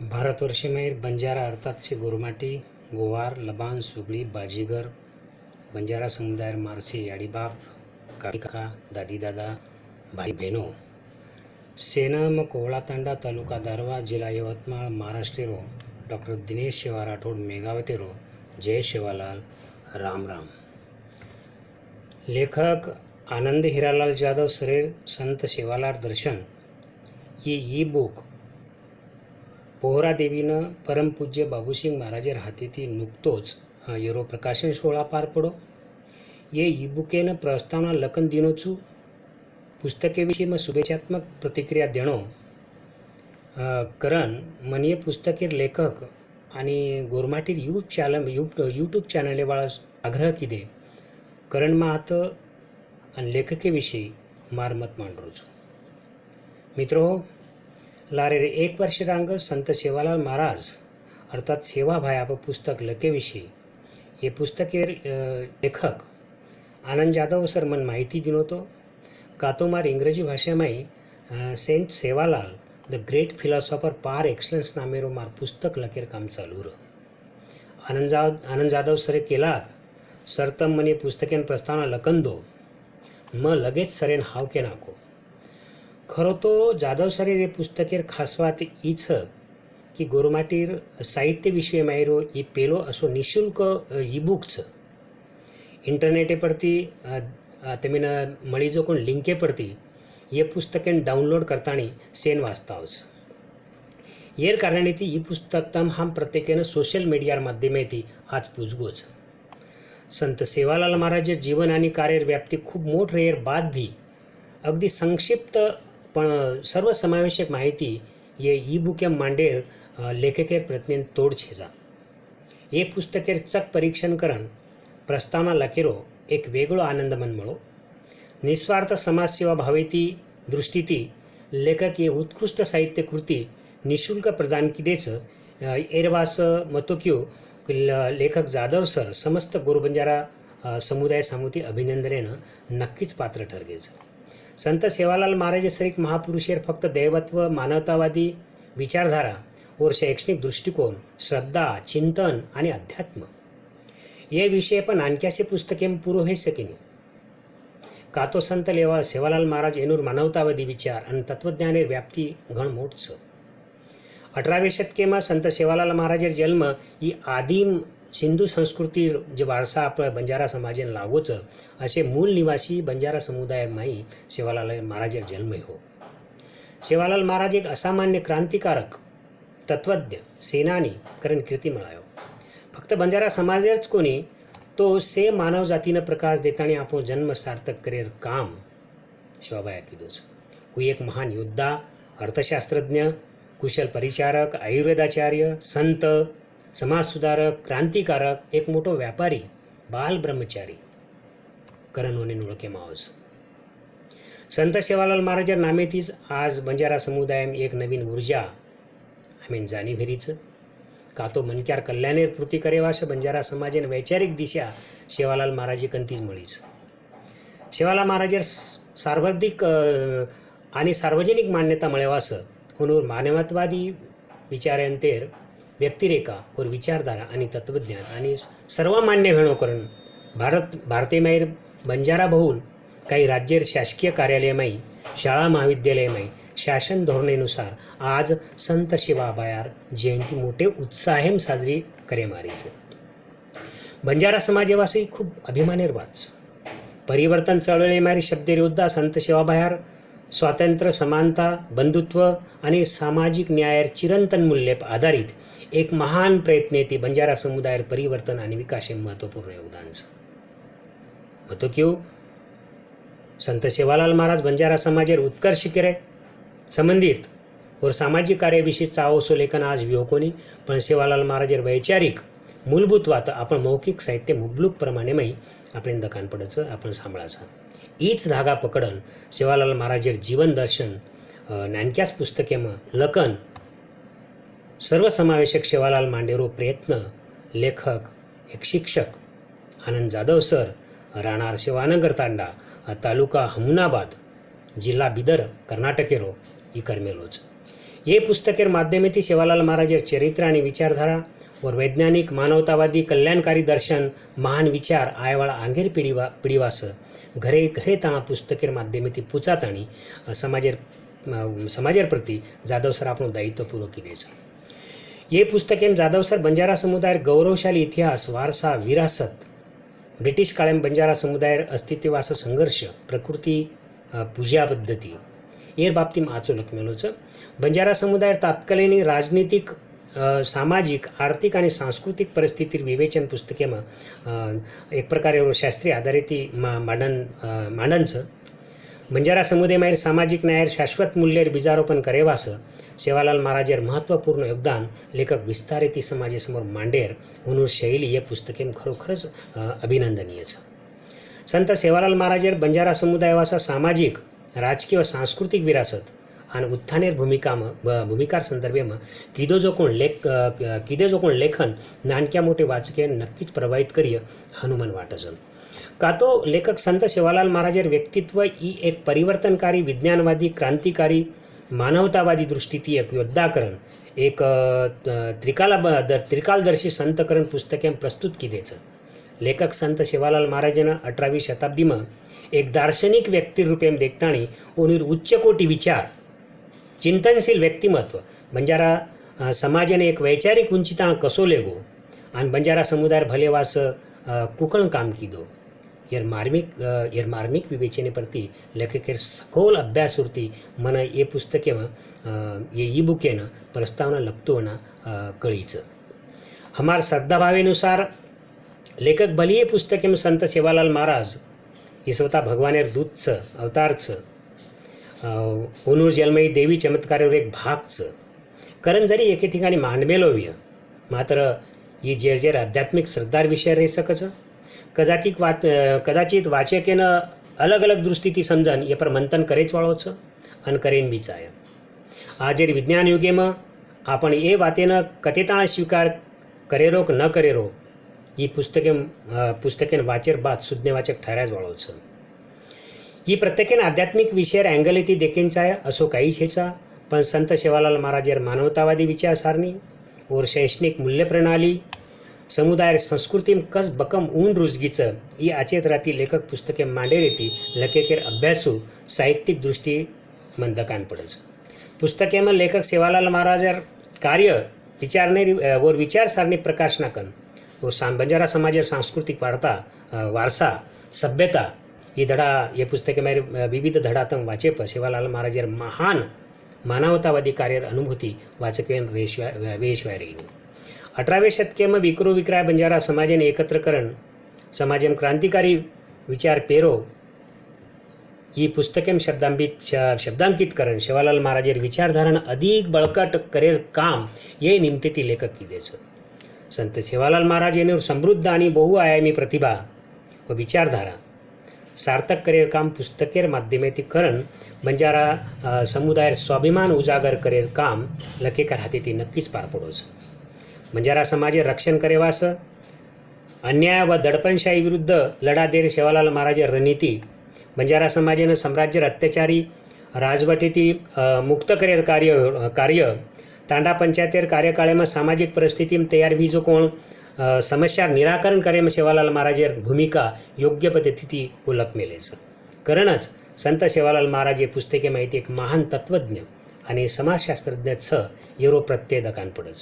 भारतवर्षे माहीर बंजारा अर्थात से गोरमाटी गोवार लबान सुगड़ी बाजीगर बंजारा समुदाय मारसे याडीबाप काका दादी दादा भाई बहनों सेनम कोवळा तांडा तालुका दारवा जिल्हा यवतमाळ महाराष्ट्रेरो डॉक्टर दिनेश शिवा राठोड मेघावतेरो जय शिवालाल राम राम। लेखक आनंद हिरालाल जाधव सरेर संत सेवालाल दर्शन ये ई बुक पोहरा देवीनं परमपूज्य बाबूसिंग महाराजेर हाथीथी नुकतोच येरो प्रकाशन सोहळा पार पडो। ये ई बुकेनं प्रस्तावना लखन दिनोचू पुस्तकेविषयी शुभेच्छात्मक प्रतिक्रिया देणो करण मनीय पुस्तकेर लेखक आणि गोरमाटीर यूट्यूब चॅनले वाळा आग्रह किदे करण मात आणि लेखकेविषयी मारमत मांडरोचो। मित्रो लारे एक वर्ष रांग संत सेवालाल महाराज अर्थात सेवाभाई आप पुस्तक लकेविषयी ये पुस्तकेर लेखक आनंद जाधव सर मन माहिती दिनोतो कातोमार इंग्रजी भाषामाई saint Sevalal the great philosopher par excellence नामेरो मार पुस्तक लकेर काम चालू रह आनंद जाधव सरे केलाक सरतम मने पुस्तकेन प्रस्तावना लखन दो म लगेच सरेन हाव के नाको। खरो तो जाधव सरे रे पुस्तकेर खास बात ईच की गोरमाटीर साहित्य विषय मायरो ई पेलो असो निशुल्क ई बुक छ इंटरनेटे परती तेमीन मळी जो कोण लिंके परती ये पुस्तकेन डाउनलोड करतानी सेन वाचतावच येर कारणे ती ई पुस्तक तम हम प्रत्येकेन सोशल मीडियार माध्यमेती आज पुजगोच। संत सेवालाल महाराज जीवन आणि कार्य व्याप्ती खूप मोठ रेर बाद भी अगदी संक्षिप्त पण सर्वसमावेशक माहिती ये ई बुके मांडेर लेखकेर प्रयत्न तोड छेजा। ये पुस्तकेर चक परीक्षण करण प्रस्तावना लखेरो एक वेगळो आनंद मन मळो। निस्वार्थ समाजसेवा भावेती दृष्टीती लेखक ये उत्कृष्ट साहित्य कृती निशुल्क प्रदान किदेच एरवास मतोक्यो लेखक जाधव सर समस्त गोरबंजारा समुदाय सामुती अभिनंदनेनं नक्कीच पात्र ठरगेच। संत सेवालाल महाराज सरीक महापुरुषेर फक्त दैवत्व मानवतावादी विचारधारा और शैक्षणिक दृष्टिकोन श्रद्धा चिंतन आणि अध्यात्म ये विषय पण आणख्यासे पुस्तके पूर्व होई सकेनी का तो संत सेवालाल महाराज एनूर मानवतावादी विचार आणि तत्वज्ञानेर व्याप्ती घण मोठ छ। 18व्या शतकेमा संत सेवालाल महाराजेर जन्म ही आदिम सिंधू संस्कृती जे वारसा आपल्या बंजारा समाजेन लागोच असे मूल निवासी बंजारा समुदाय माई सेवालाल महाराजेर जन्म हो। सेवालाल महाराज एक असामान्य क्रांतिकारक तत्वज्ञ सेनानी करण कीर्ती मिळायो। फक्त बंजारा समाजच कोणी तो से मानव जातीनं प्रकाश देतानी आपो जन्म सार्थक करेर काम शिवाबाया किदोच। वो एक महान योद्धा अर्थशास्त्रज्ञ कुशल परिचारक आयुर्वेदाचार्य संत समाज सुधारक क्रांतिकारक एक मोठो व्यापारी बाल ब्रह्मचारी करण होणे ओळखे मावस। संत सेवालाल महाराज नामेतीच आज बंजारा समुदाय एक नवीन ऊर्जा आम्ही जाणीभेरीच का तो मनक्यार कल्याणेर पूर्ती करेवास बंजारा समाजेन वैचारिक दिशा सेवालाल महाराजी कंतीच मळीच। सेवालाल महाराजेर सार्वधिक आणि सार्वजनिक मान्यता मिळवास म्हणून मानवतावादी विचारांतेर व्यक्तिरेखा और विचारधारा आणि तत्वज्ञान आणि सर्वमान्य वेणो करून भारतीय माहीर बंजारा बहुल काही राज्य शासकीय कार्यालयमाई शाळा महाविद्यालयमाई शासन धोरणेनुसार आज संत सेवाबायार जयंती मोठे उत्साहेम साजरी करे मारीच। बंजारा समाजवासी खूप अभिमानेर वाच परिवर्तन चळवळी मारी शब्देर योद्धा संत सेवाबायार स्वातंत्र्य समानता बंधुत्व आणि सामाजिक न्यायार चिरंतन मूल्येप आधारित एक महान प्रयत्न येते बंजारा समुदाय परिवर्तन आणि विकास महत्वपूर्ण योगदान मतो क्यों संत सेवालाल महाराज बंजारा समाजेर उत्कर्ष करे संबंधित और सामाजिक कार्याविषयी चावसो लेखन आज विहोकोनी पण सेवालाल महाराजेर वैचारिक मूलभूत वात आपण मौखिक साहित्य मुबलूक प्रमाणे माई आपण दखान पडायचं आपण सांभाळायचं ईच धागा पकडन सेवालाल महाराजेर जीवन दर्शन नानक्याच पुस्तकेमा लखन सर्वसमावेशक सेवालाल मांडेरो प्रयत्न लेखक एक शिक्षक आनंद जाधव सर राहणार शिवानगर तांडा तालुका हमनाबाद जिल्हा बिदर कर्नाटकेरो ई कर्मेलोच ये पुस्तकेर माध्यमेથી સેવાલાલ મહારાજેર ચરિત્ર અને વિચારધારા और वैज्ञानिक मानवतावादी कल्याणकारी दर्शन महान विचार आयवाळा आंगेर पिढीवास घरे घरे ताणा पुस्तकेर माध्यमेથી પૂછાતાણી समाजेर प्रति जाधव सर આપણું दायित्व પૂરો किदे છે. ये पुस्तक एम जाधव सर बंजारा समुदाय गौरवशाली इतिहास वारसा विरासत ब्रिटिश काळेम बंजारा समुदाय अस्तित्ववास संघर्ष प्रकृती पूजा पद्धती ए बाबतीत आचो लखमेलो छ. बंजारा समुदाय तात्कालीन राजनीतिक सामाजिक आर्थिक आणि सांस्कृतिक परिस्थितीर विवेचन पुस्तकेમાં एक प्रकारे शास्त्रीय आधारित मांडन छ. बंजारा समुदाय सामाजिक न्याय शाश्वत मूल्यर बीजारोपण करेवास सेवालाल महाराजेर महत्त्वपूर्ण योगदान लेखक विस्तारित समाजेसमोर मांडेर म्हणून शैली हे पुस्तकेम खरोखरच अभिनंदनीय छ. संत सेवालाल महाराजेर बंजारा समुदायवासा सामाजिक राजकीय व सांस्कृतिक विरासत आणि उत्थानेर भूमिकार संदर्भेમાં કીધો જો કોણ લેખન નાનક્યા મોટે વાચકે નક્कीच प्रभावित करिय हनुमान वाटजन. का तो लेखक संत सेवालाल महाराजेर व्यक्तित्व ही एक परिवर्तनकारी विज्ञानवादी क्रांतिकारी मानवतावादी दृष्टीती एक योद्धाकरण एक त्रिकालदर्शी संतकरण पुस्तकें प्रस्तुत किदेचं. लेखक संत सेवालाल महाराजांना 18वी शताब्दीમાં एक दार्शनिक व्यक्तिरूपे देखताणी ओनीर उच्चकोटी विचार चिंतनशील व्यक्तिमत्व बंजारा समाजाने एक वैचारिक उंचीताण कसो लेगो आणि बंजारा समुदाय भलेवास कुकण काम कीधो यर मार्मिक विवेचने प्रति लेखकेर सखोल अभ्यासवृत्ती मन ये पुस्तके ये ई बुकेन प्रस्तावना लखतोना कळीचं. हमार श्रद्धाभावेनुसार लेखक भली ये पुस्तके संत सेवालाल महाराज ही स्वतः भगवानेर दूतचं अवतारचं ओनूर जन्मयी देवी चमत्कारावर एक भागचं कारण जरी एके ठिकाणी मांडमेलो व्य मात्र ही जेर आध्यात्मिक श्रद्धार विषय रही सकच. कदाचित वाचकेनं अलग अलग दृष्टीથી સમજન એ પર મંથન કરે જ વાળો છે અને કરીને બિચાય. આજે વિજ્ઞાન યુગેમાં આપણે એ વાતેનો કથેતાણ સ્વીકાર કરેરો કે ન કરેરો એ પુસ્તકે વાચેર બાદ શુદ્ધ વાચક ઠરાય જ વાળો છે. ही प्रत्येकाने आध्यात्मिक विषयार अँगलीती देखींचा असो काही छेचा पण संत सेवालाल महाराजेर मानवतावादी विचारसारणी और शैक्षणिक मूल्यप्रणाली समुदाय संस्कृती कस बकम ऊन रुजगीचं ही आचेतराती लेखक पुस्तके मांडेर येती लखेकेर अभ्यासू साहित्यिक दृष्टी मंदकान पडच. पुस्तकेમાં लेखक सेवालाल महाराजेर कार्य विचारनेरी और विचारसारणी प्रकाशनाकन और बंजारा समाजेर सांस्कृतिक वारसा सभ्यता ये धडा ये पुस्तके मेरे विविध धडातम वाचे पर सेवालाल महाराजेर महान मानवतावादी कार्य अनुभूती वाचकवेन वेशवाय रही. 18व्या शतकेમાં विक्रो विक्राय बंजारा समाजेने एकत्रकरण समाजेम क्रांतिकारी विचार पेरो ही पुस्तकेम शब्दांकित करण सेवालाल महाराजेर विचारधारणा अधिक बळकट करेर काम ये निमित्ते ती लेखक किदेचं. संत सेवालाल महाराज यांनी समृद्ध आणि बहुआयामी प्रतिभा व विचारधारा सार्थक करेर काम पुस्तकेर माध्यमेથી करण बंजारा समुदाय स्वाभिमान उजागर करेर काम लखेकार हाथेથી नक्कीच पार पडो छ. बंजारा समाजे रक्षण करेवास अन्याय व दडपणशाही विरुद्ध लढा देर सेवालाल महाराजे रणनीती बंजारा समाजेनं साम्राज्य अत्याचारी राजवटीથી मुक्त करेर कार्य तांडा पंचायतेर कार्यकाळेમાં सामाजिक परिस्थितीમાં तयार वीजो कोण समस्या निराकरण करे में सेवालाल महाराजेर भूमिका योग्य पद्धतीથી ओळख मेले છે. करणच संत सेवालाल महाराज पुस्तके माहिती एक महान तत्वज्ञ आणि समाजशास्त्रज्ञ छ एरो प्रत्यय दकान पडच.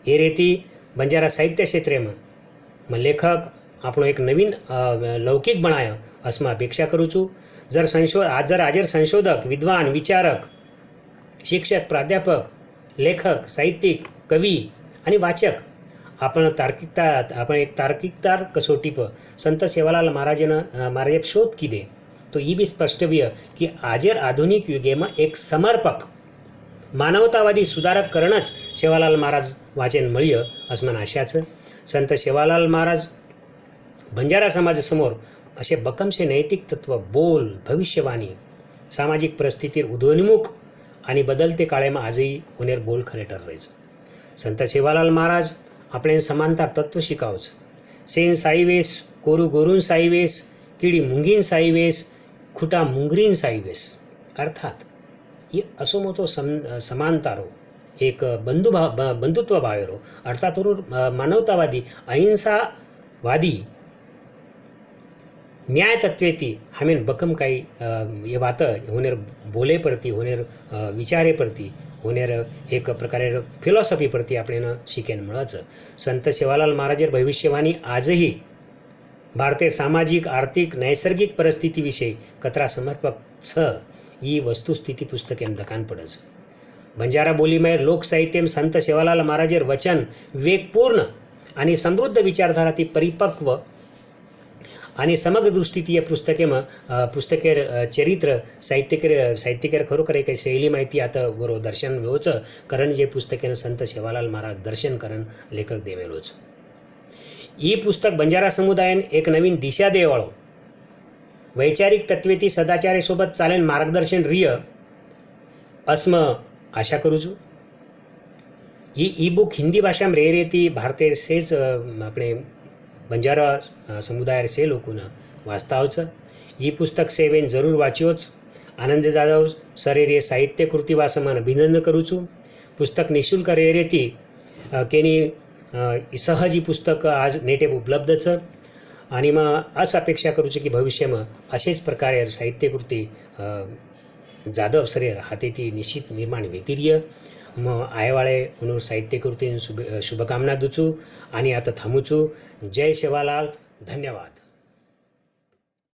ए रेती बंजारा साहित्य क्षेत्रेમાં लेखक આપણો એક નવીન લૌકિક બનાય અસમાં અપેક્ષા કરું છું. હાજર સંશોધક વિદ્વાન વિચારક शिक्षक प्राध्यापक लेखक साहित्यिक कवी आणि वाचक आपण एक तार्किकतार कसोटी पर संत सेवालाल महाराजे शोध किदे तो ये भी स्पष्टव्य की आजेर आधुनिक युगे में एक समर्पक मानवतावादी सुधारक करणच सेवालाल महाराज वाचन मळ्य असमान आशा छ. संत सेवालाल महाराज बंजारा समाजासमोर असे बकमसे नैतिक तत्व बोल भविष्यवाणी सामाजिक परिस्थितीर उदयोन्मुख आणि बदलते काळेમાં आजही होनेर बोल खरे ठरवायचं. संत सेवालाल महाराज આપણે समांतर तत्व शिकावच. सेन साईवेस कोरू गोरून साईवेस किडी मुंगीन साईवेस खुटा मुंगरीन साईवेस अर्थात ಈ असो मोठो समानतारो एक बंधुत्व भावेरो अर्थात मानवतावादी अहिंसावादी न्याय तत्वेती हमें बकम काई ये बात होनेर बोले परती होनेर विचारे परती होनेर एक प्रकारे फिलॉसॉफी परती आपल्यानं शिकेन मळच संत सेवालाल महाराजेर भविष्यवाणी आजही भारतीय सामाजिक आर्थिक नैसर्गिक परिस्थितीविषयी कतरा समर्पक छ ही वस्तुस्थिती पुस्तकेम दखान पडच बंजारा बोलीमय लोकसाहित्यम संत सेवालाल महाराजेर वचन वेगपूर्ण आणि समृद्ध विचारधाराती परिपक्व आणि समग्र दृष्टीती पुस्तकेर चरित्र साहित्यकेर खरोखर एक शैली माहिती आता बरो दर्शन वेवच कारण जे पुस्तकेनं संत सेवालाल महाराज दर्शन करण लेखक देवेलोच ही पुस्तक बंजारा समुदायान एक नवीन दिशा देवाळो वैचारिक तत्वेती सदाचारेसोबत चालेन मार्गदर्शन रिय अस्म आशा करू छू ही ई बुक हिंदी भाषा में रेती भारतीय सेज अपने बंजारा समुदाय से लोगों वाचतावच ही पुस्तक सेवेन जरूर वाच्योच आनंद जाधव सरे रे साहित्य कृती वासमान अभिनंदन करू छू पुस्तक निःशुल्क रेती केनी सहज ही पुस्तक आज नेटे उपलब्ध छ आणि मग अस अपेक्षा करू की भविष्य में असेच प्रकारे साहित्यकृती जाधव सरे हाते ती निश्चित निर्माण व्यतिरिय मग आयवाळे म्हणून साहित्यकृती शुभकामना दुचू आणि आता थांबूचू जय सेवालाल धन्यवाद.